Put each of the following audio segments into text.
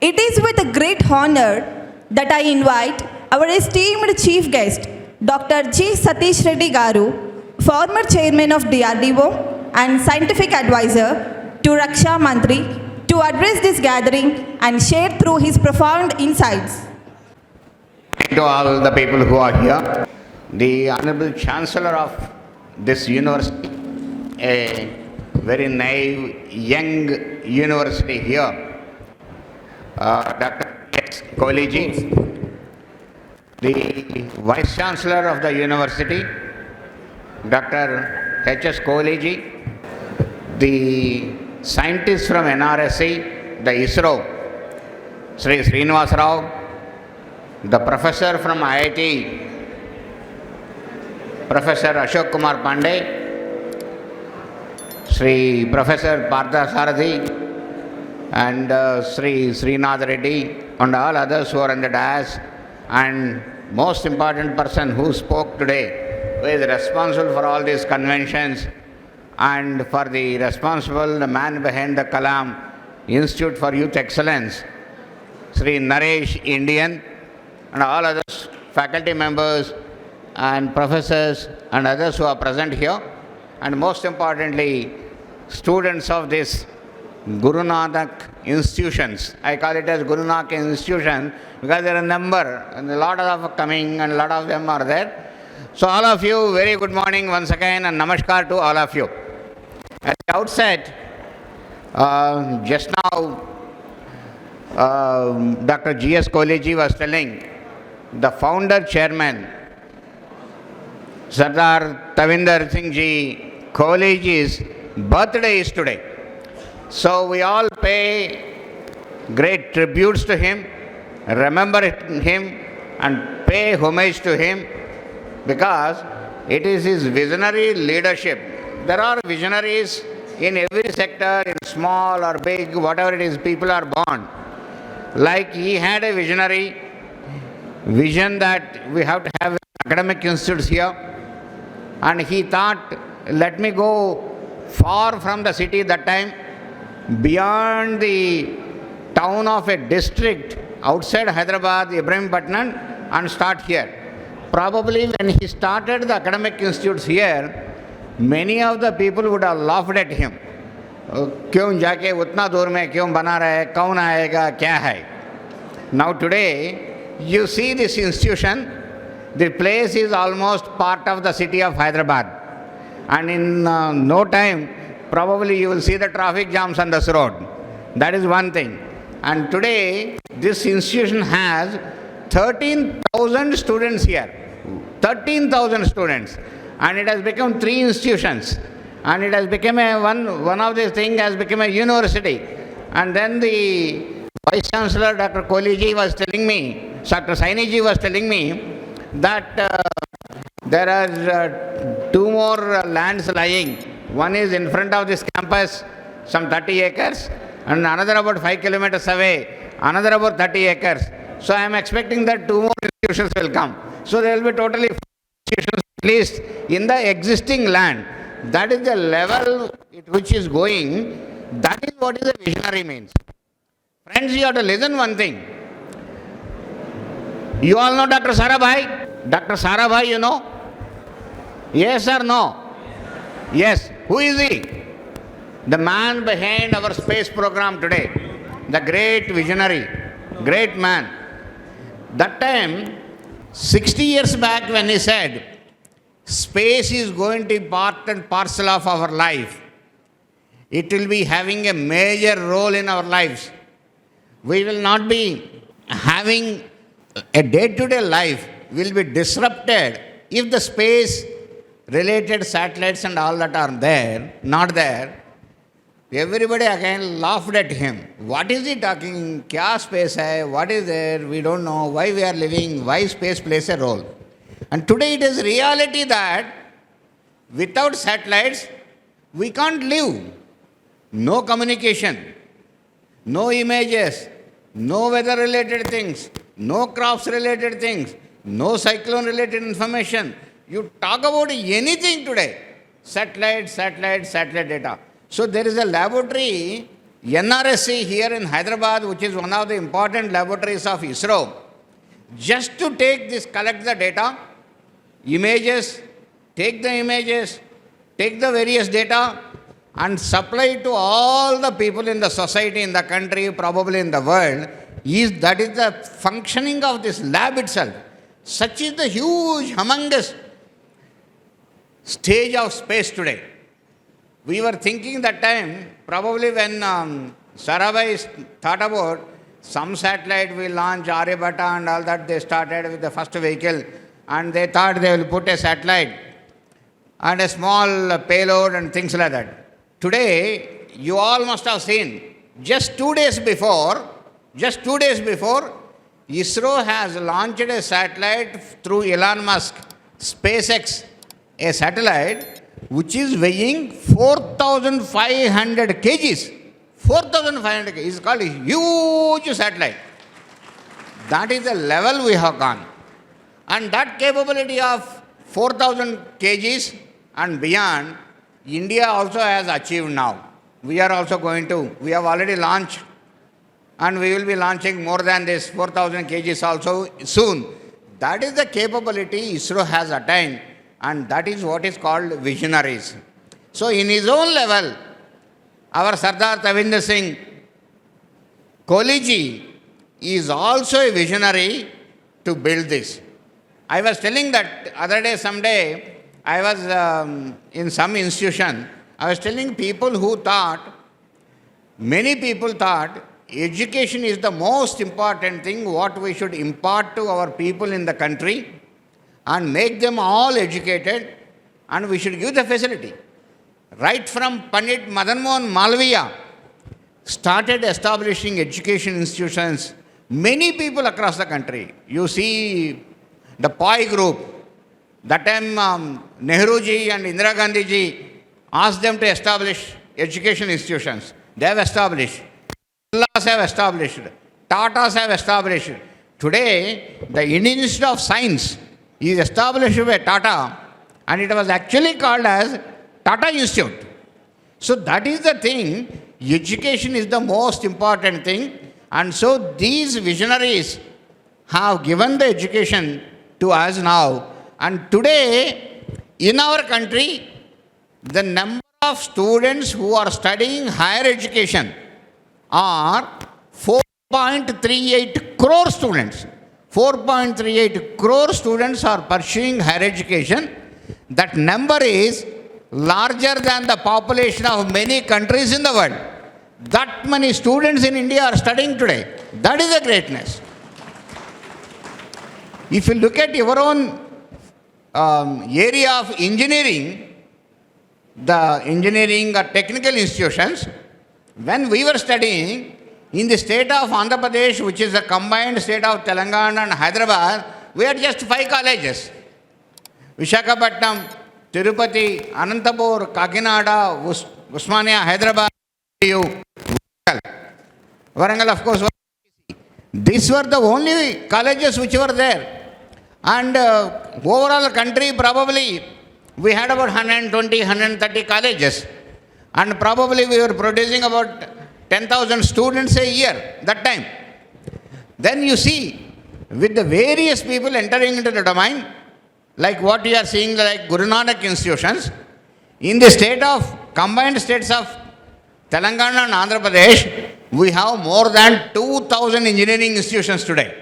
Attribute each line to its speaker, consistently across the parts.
Speaker 1: It is with a great honor that I invite our esteemed chief guest, Dr.G.Satheesh Reddy Garu, former chairman of DRDO and scientific advisor to Raksha Manthri, to address this gathering and share through his profound insights.
Speaker 2: To all the people who are here, the Honorable Chancellor of this university, a very naive, young university here, Dr. Kohli ji, the Vice Chancellor of the university, Dr. H.S. Kohli ji, the scientists from NRSC, the ISRO, Shri Sreenivasa, the professor from IITH, Professor Ashok Kumar Pandey, Shri Professor Parthasarathy, and Shri Sreenatha Reddy, and all others who are on the dais, and most important person who spoke today, who is responsible for all these conventions, and for the responsible, the man behind the Kalam, Institute for Youth Excellence, Shri Naresh, Indian, and all others, faculty members and professors and others who are present here, and most importantly, students of this Gurunanak institutions. I call it as Gurunanak institution because there are a number, and a lot of coming and a lot of them are there. So all of you, very good morning once again and namaskar to all of you. At the outset, just now, Dr. G.S. Kohli was telling the founder chairman, Sardar Tavinder Singh ji, Kohli ji's birthday is today. So we all pay great tributes to him, remember him and pay homage to him because it is his visionary leadership. There are visionaries in every sector, in small or big, whatever it is, people are born. Like he had a visionary vision that we have to have academic institutes here, and he thought, let me go far from the city that time, beyond the town of a district outside Hyderabad, Ibrahimpatnam, and start here. Probably when he started the academic institutes here, many of the people would have laughed at him. क्यों जाके उतना दूर में क्यों बना रहा है, कौन आएगा, क्या है? Now today, you see this institution, the place is almost part of the city of Hyderabad. And in no time, probably you will see the traffic jams on this road. That is one thing. And today, this institution has 13,000 students here. 13,000 students. And it has become 3 institutions. And it has become one of these things has become a university. And then the Vice Chancellor, Dr. Kohli ji was telling me, Dr. Saini ji was telling me that there are 2 more lands lying. One is in front of this campus, some 30 acres, and another about 5 kilometers away, another about 30 acres. So I am expecting that 2 more institutions will come. So there will be totally 4 institutions at least in the existing land. That is the level at which is going. That is what is a visionary means. Friends, you have to listen one thing. You all know Dr. Sarabhai? Dr. Sarabhai, you know? Yes or no? Yes. Who is he? The man behind our space program today. The great visionary, great man. That time, 60 years back when he said, space is going to be part and parcel of our life. It will be having a major role in our lives. We will not be having a day-to-day life will be disrupted if the space related satellites and all that are there, not there. Everybody again laughed at him. What is he talking? Kya space hai? What is there? We don't know. Why we are living? Why space plays a role? And today it is reality that without satellites, we can't live. No communication, no images, no weather-related things, no crops-related things, no cyclone-related information. You talk about anything today, satellite data. So there is a laboratory NRSC here in Hyderabad, which is one of the important laboratories of ISRO, just to collect the data, images, take the images, take the various data and supply to all the people in the society, in the country, probably in the world, that is the functioning of this lab itself. Such is the huge, humongous stage of space today. We were thinking that time, probably when Sarabhai thought about some satellite will launch Aryabhatta and all that, they started with the first vehicle and they thought they will put a satellite and a small payload and things like that. Today, you all must have seen, just 2 days before, ISRO has launched a satellite through Elon Musk, SpaceX, a satellite which is weighing 4,500 kgs. 4,500 kg is called a huge satellite. That is the level we have gone. And that capability of 4,000 kgs and beyond, India also has achieved now. We have already launched and we will be launching more than this 4,000 kgs also soon. That is the capability ISRO has attained and that is what is called visionaries. So in his own level, our Sardar Tavinder Singh, Kohli ji is also a visionary to build this. I was telling that other day, someday, I was in some institution, I was telling many people thought education is the most important thing what we should impart to our people in the country and make them all educated and we should give the facility. Right from Pandit Madan Mohan Malviya started establishing education institutions, many people across the country. You see the POI group, that time Nehruji and Indira Gandhi ji asked them to establish education institutions. They have established. Birlas have established. Tatas have established. Today, the Indian Institute of Science is established by Tata and it was actually called as Tata Institute. So that is the thing. Education is the most important thing. And so these visionaries have given the education to us now. And today, in our country, the number of students who are studying higher education are 4.38 crore students. 4.38 crore students are pursuing higher education. That number is larger than the population of many countries in the world. That many students in India are studying today. That is the greatness. If you look at your own area of engineering, the engineering or technical institutions, when we were studying in the state of Andhra Pradesh, which is a combined state of Telangana and Hyderabad, we had just 5 colleges. Visakhapatnam, Tirupati, Anantapur, Kakinada, Usmania, Hyderabad, Warangal, of course. These were the only colleges which were there. And overall country, probably, we had about 120, 130 colleges. And probably we were producing about 10,000 students a year, that time. Then you see, with the various people entering into the domain, like what you are seeing, like Gurunanak institutions, in the state of, combined states of Telangana and Andhra Pradesh, we have more than 2,000 engineering institutions today.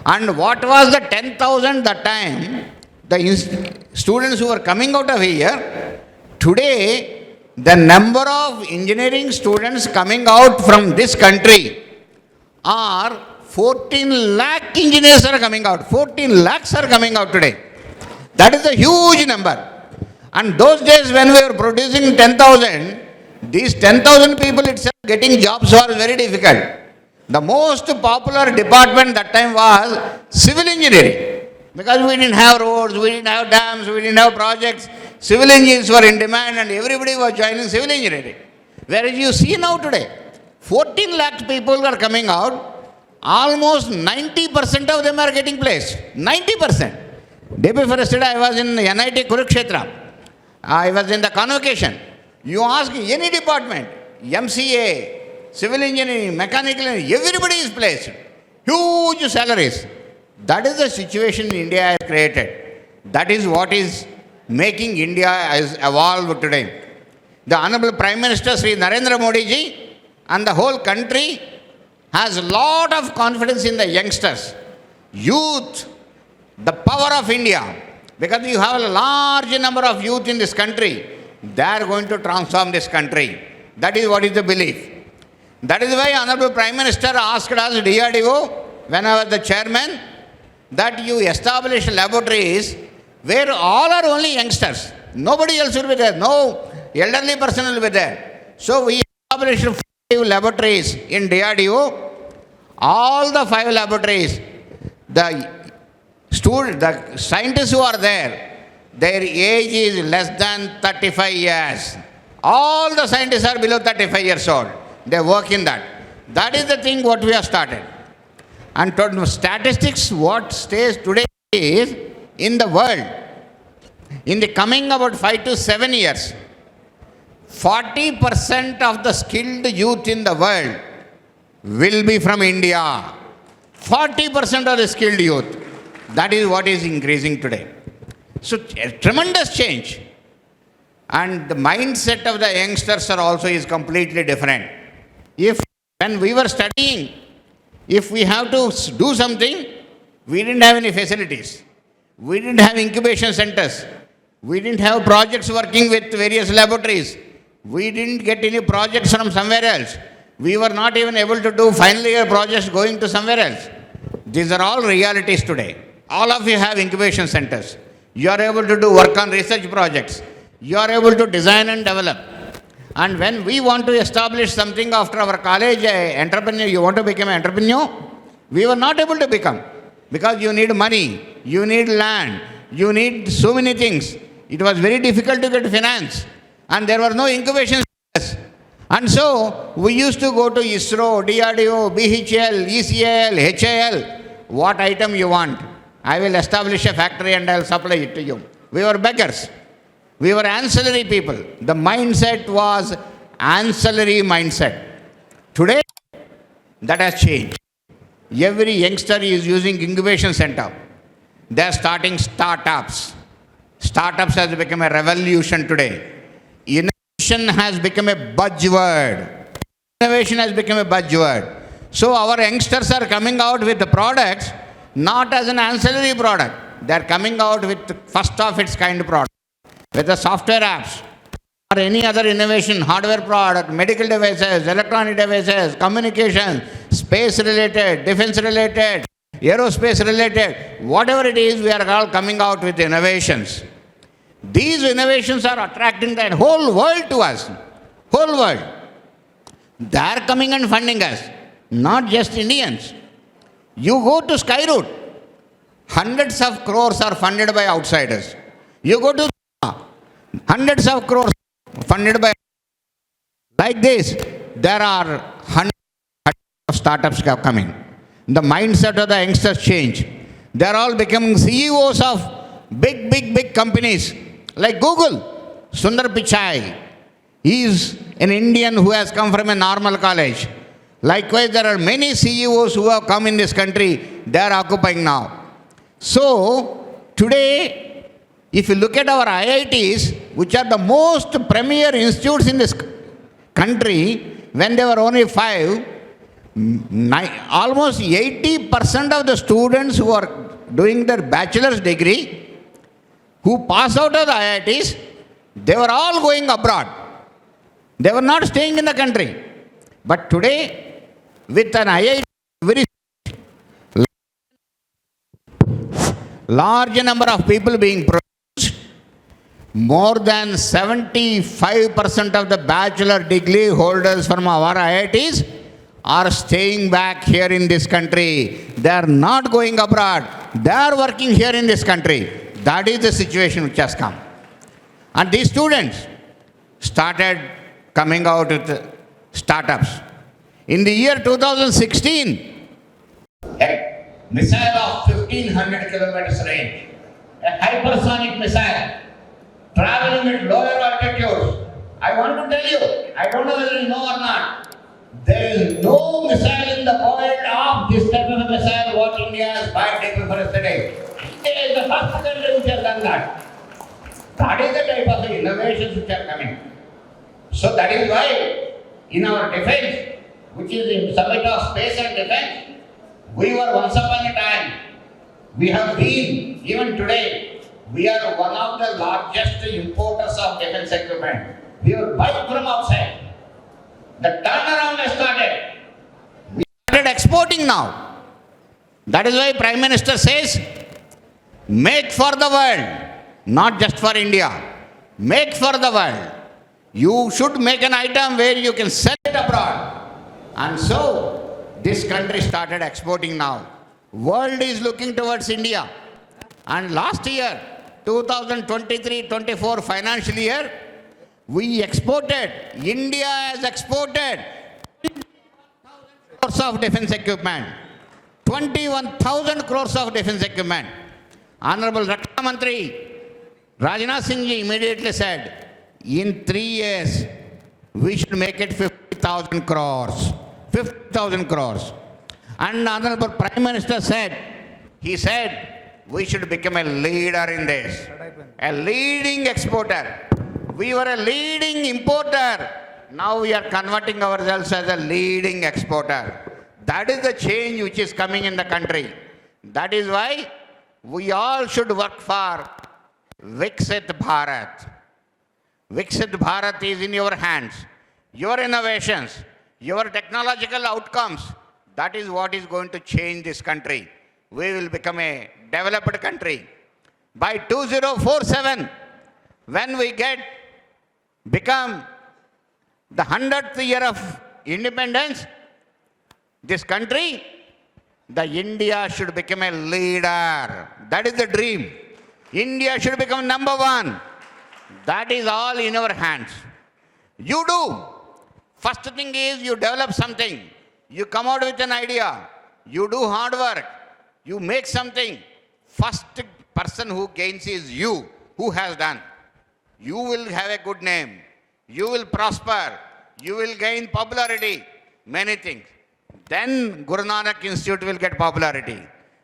Speaker 2: And what was the 10,000 that time, the students who were coming out of here, today, the number of engineering students coming out from this country are 14 lakh engineers are coming out. 14 lakhs are coming out today. That is a huge number. And those days when we were producing 10,000, these 10,000 people itself getting jobs was very difficult. The most popular department that time was civil engineering. Because we didn't have roads, we didn't have dams, we didn't have projects. Civil engineers were in demand and everybody was joining civil engineering. Whereas you see now today, 14 lakh people are coming out, almost 90% of them are getting placed. 90%. Day before yesterday, I was in NIT Kurukshetra. I was in the convocation. You ask any department, MCA, civil engineering, mechanical engineering, everybody is placed. Huge salaries. That is the situation India has created. That is what is making India has evolved today. The Honorable Prime Minister Shri Narendra Modi ji and the whole country has a lot of confidence in the youngsters, youth, the power of India. Because you have a large number of youth in this country, they are going to transform this country. That is what is the belief. That is why Honorable Prime Minister asked us, DRDO, when I was the chairman, that you establish laboratories where all are only youngsters. Nobody else will be there. No elderly person will be there. So we established 5 laboratories in DRDO. All the 5 laboratories, the scientists who are there, their age is less than 35 years. All the scientists are below 35 years old. They work in that. That is the thing what we have started. And statistics, what stays today is, in the world, in the coming about 5 to 7 years, 40% of the skilled youth in the world will be from India. 40% of the skilled youth. That is what is increasing today. So, a tremendous change. And the mindset of the youngsters are also is completely different. When we were studying, if we have to do something, we didn't have any facilities. We didn't have incubation centers. We didn't have projects working with various laboratories. We didn't get any projects from somewhere else. We were not even able to do final year projects going to somewhere else. These are all realities today. All of you have incubation centers. You are able to do work on research projects. You are able to design and develop. And when we want to establish something after our college, entrepreneur, you want to become an entrepreneur, we were not able to become. Because you need money, you need land, you need so many things. It was very difficult to get finance. And there were no incubation centers. And so, we used to go to ISRO, DRDO, BHL, ECL, HAL. What item you want? I will establish a factory and I will supply it to you. We were beggars. We were ancillary people. The mindset was ancillary mindset. Today, that has changed. Every youngster is using incubation center. They are starting startups. Startups has become a revolution today. Innovation has become a buzzword. Innovation has become a buzzword. So our youngsters are coming out with the products not as an ancillary product. They are coming out with first of its kind product. With the software apps or any other innovation, hardware product, medical devices, electronic devices, communication, space related, defense related, aerospace related, whatever it is, we are all coming out with innovations. These innovations are attracting the whole world to us. Whole world. They are coming and funding us, not just Indians. You go to Skyroot, hundreds of crores are funded by outsiders. You go to hundreds of crores funded by, like this, there are hundreds of startups coming. The mindset of the youngsters change. They are all becoming CEOs of big companies like Google. Sundar Pichai, he is an Indian who has come from a normal college. Likewise, there are many CEOs who have come in this country, they are occupying now. So, today, if you look at our IITs, which are the most premier institutes in this country, when there were only 5, almost 80% of the students who are doing their bachelor's degree, who pass out of the IITs, they were all going abroad. They were not staying in the country. But today, with an IIT, very large number of people being produced, more than 75% of the bachelor degree holders from our IITs are staying back here in this country. They are not going abroad. They are working here in this country. That is the situation which has come. And these students started coming out with startups. In the year 2016, a missile of 1500 kilometers range, a hypersonic missile, traveling at lower altitudes. I want to tell you, I don't know whether you know or not, There is no missile in the world of this type of a missile what India has fired day before yesterday. India is the first country which has done that. That is the type of innovations which are coming. So that is why in our defense, which is in Summit of Space and Defense, we were once upon a time, we have been, even today, we are one of the largest importers of defense equipment. We are buying from outside. The turnaround has started. We started exporting now. That is why Prime Minister says, make for the world, not just for India. Make for the world. You should make an item where you can sell it abroad. And so, this country started exporting now. World is looking towards India. And last year, 2023-24 financial year, we exported, India has exported 21,000 crores of defense equipment. 21,000 crores of defense equipment. Honorable Raksha Manthri, Rajnath Singh ji immediately said, in 3 years, we should make it 50,000 crores. 50,000 crores. And Honorable Prime Minister said, he said, we should become a leader in this. A leading exporter. We were a leading importer. Now we are converting ourselves as a leading exporter. That is the change which is coming in the country. That is why we all should work for Viksit Bharat. Viksit Bharat is in your hands. Your innovations, your technological outcomes, that is what is going to change this country. We will become a developed country. By 2047, when we become the 100th year of independence, this country, the India should become a leader. That is the dream. India should become number one. That is all in our hands. You do. First thing is you develop something. You come out with an idea. You do hard work. You make something. First person who gains is you, who has done. You will have a good name. You will prosper. You will gain popularity. Many things. Then Gurunanak Institute will get popularity.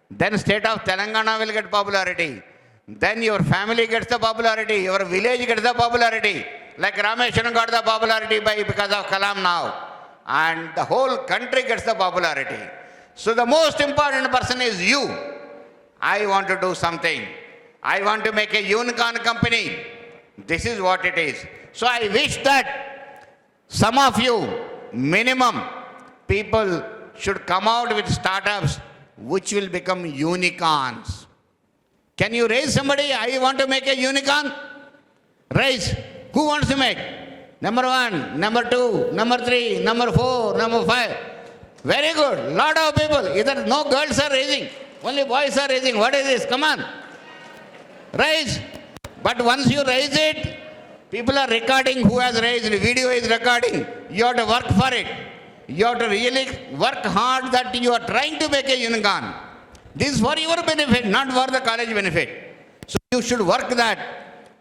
Speaker 2: Then state of Telangana will get popularity. Then your family gets the popularity. Your village gets the popularity. Like Rameshwaram got the popularity because of Kalam now. And the whole country gets the popularity. So the most important person is you. I want to do something. I want to make a unicorn company. This is what it is. So I wish that some of you, minimum, people should come out with startups which will become unicorns. Can you raise somebody? I want to make a unicorn. Raise. Who wants to make? Number 1, number 2, number 3, number 4, number 5. Very good. Lot of people. Either no girls are raising. Only boys are raising. What is this? Come on. Raise. But once you raise it, people are recording who has raised. Video is recording. You have to work for it. You have to really work hard that you are trying to make a unicorn. This is for your benefit, not for the college benefit. So you should work that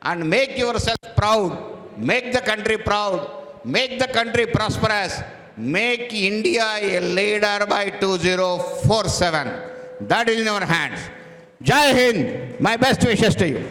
Speaker 2: and make yourself proud. Make the country proud. Make the country prosperous. Make India a leader by 2047. That is in our hands. Jai Hind. My best wishes to you.